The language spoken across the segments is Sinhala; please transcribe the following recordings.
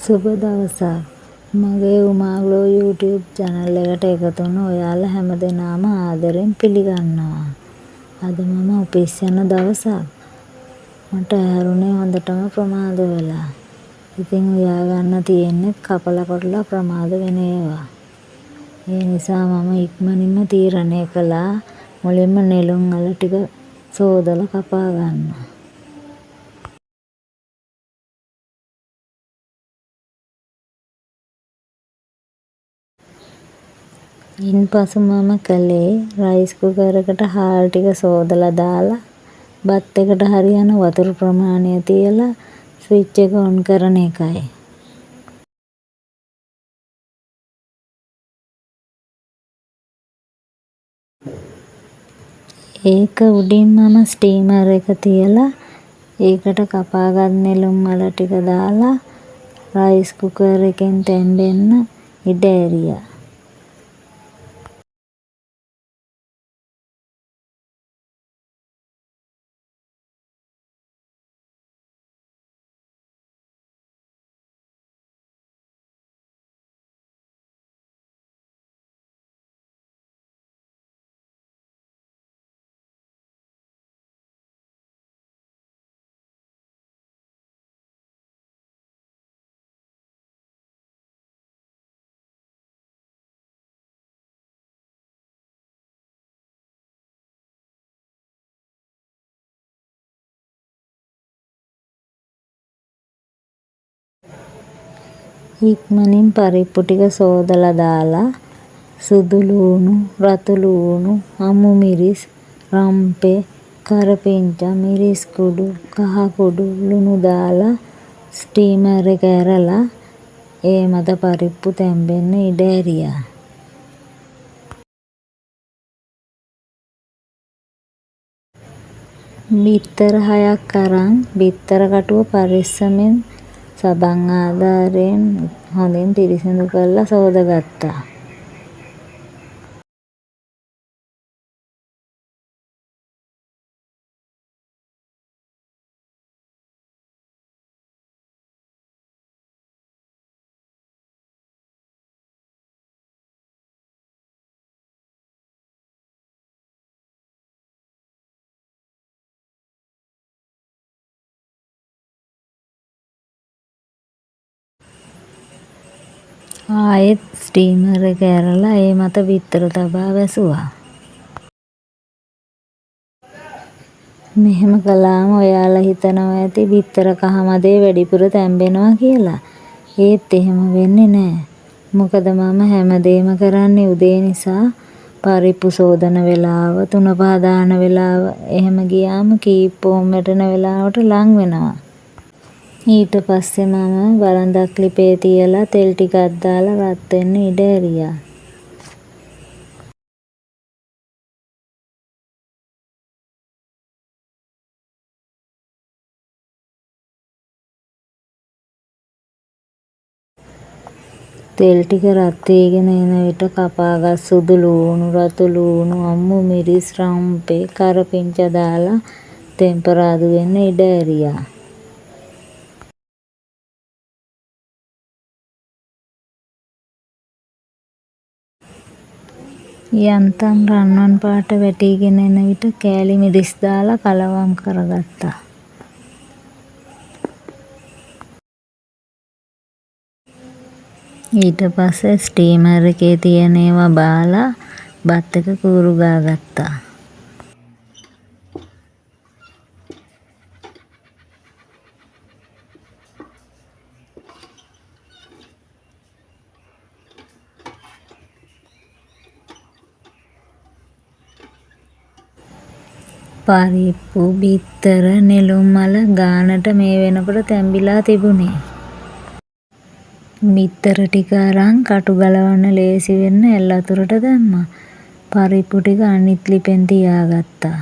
සුබ දවසක්. මගේ උමාග්ලෝ YouTube channel එකට එකතු වුණ ඔයාලා හැමදෙනාම ආදරෙන් පිළිගන්නවා. අද මම ඔෆිස් යන දවසක්. මට ඇහැරුණේ හොඳටම ප්‍රමාද වෙලා. ඉතින් උයා ගන්න තියෙන්නේ කපලා කොටලා ප්‍රමාද වෙන ඒවා. ඒ නිසා මම ඉක්මනින්ම තීරණය කළා මුලින්ම නෙළුම් අල ටික සෝදලා කපා ගන්න. ඉන්පසු මම කළේ රයිස් කුකර් එකට හාල් ටික සෝදලා දාලා බත් එකට හරියන වතුර ප්‍රමාණය තියලා ස්විච් එක ඔන් කරන එකයි. ඒක උඩින් මම ස්ටීමර් එක තියලා ඒකට කපාගත් නෙළුම් අල ටික දාලා රයිස් කුකර් එකෙන් තැම්බෙන්න ඉඩ ඇරියා. ඉක්මනින් පරිප්පු ටික සෝදලා දාලා සුදු ලූණු, රතු ලූණු, අමු මිරිස්, රම්පේ, කරපිංචා, මිරිස් කුඩු, කහ කුඩු, ලුණු දාලා ස්ටීමර් එක ඇරලා ඒ මත පරිප්පු තැම්බෙන්න ඉඩ ඇරියා. බිත්තර 6ක් අරන් බිත්තර කටුව පරිස්සමෙන් සබන් ආධාරයෙන් හොඳින් පිරිසිදු කරලා සෝදගත්තා. ආයෙත් ස්ටීමර් එක ඇරලා ඒ මත බිත්තර තබා වැසුවා. මෙහෙම කළාම ඔයාලා හිතනවා ඇති බිත්තර කහ මදේ වැඩිපුර තැම්බෙනවා කියලා. ඒත් එහෙම වෙන්නේ නෑ. මොකද මම හැමදේම කරන්නේ උදේ නිසා පරිප්පු සෝදන වෙලාව, තුන පහ දාන වෙලාව එහෙම ගියාම කීප්පෝම් වැටෙන වෙලාවට ලං වෙනවා. ඊට පස්සේ මම වරන්දක් ලිපේ තියලා තෙල් ටිකක් දාලා රත් වෙන්න ඉඩ ඇරියා. තෙල් ටික රත් වීගෙන එන විට කපාගත් සුදු ලූණු, රතු ලූණු, අමු මිරිස්, රම්පේ, කරපිංචා දාලා තෙම්පරාදු වෙන්න ඉඩ ඇරියා. යන්තම් රන්වන් පාට වැටිගෙන එන විට කෑලි මිරිස් දාලා කලවම් කරගත්තා. ඊට පස්සේ ස්ටීමර් එකේ තියෙන ඒවා බාලා බත් එක කූරු ගාගත්තා. පරිප්පු, බිත්තර, නෙළුම් අල ගානට මේ වෙනකොට තැම්බිලා තිබුණේ. බිත්තර ටික අරන් කටු ගලවන්න ලේසි වෙන්න ඇල් වතුරට දැම්මා. පරිප්පු ටික අනිත් ලිපෙන් තියාගත්තා.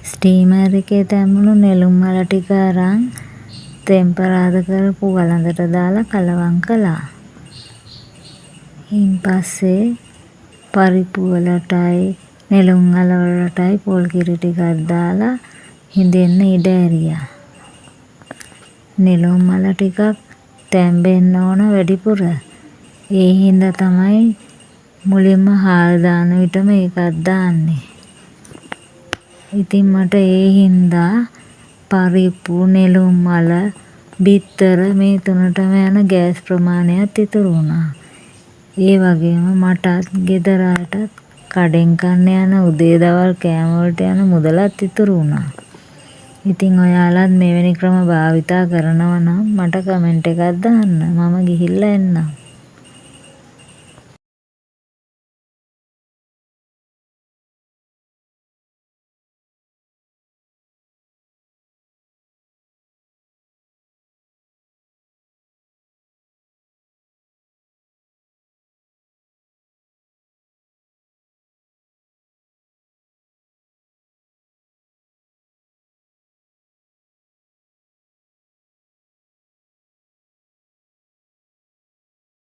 ස්ටීමර් එකේ තැම්බුණු නෙළුම් අල ටික අරන් තෙම්පරාද කරපු වළඳට දාලා කලවම් කළා. ඉන් පස්සේ පරිප්පු වලටයි නෙළුම් අල වලටයි පොල් කිරි ටිකක් දාලා හිඳෙන්න ඉඩ ඇරියා. නෙළුම් අල ටිකක් තැම්බෙන්න ඕන වැඩිපුර. ඒ හින්දා තමයි මුලින්ම හාල් දාන විටම ඒකත් දාන්නේ. ඉතින් මට ඒ හින්දා පරිප්පු නෙළුම් අල බිත්තර මේ තුනටම යන ගෑස් ප්‍රමාණයත් ඉතුරු වුණා. ඒ වගේම මටත් ගෙදර අයටත් කඩෙන් කන්න යන උදේ දවල් කෑම වලට යන මුදලත් ඉතුරු වුණා. ඉතින් ඔයාලත් මෙවැනි ක්‍රම භාවිතා කරනවා නම් මට කමෙන්ට් එකක් දාන්න. මම ගිහිල්ලා එන්නම්.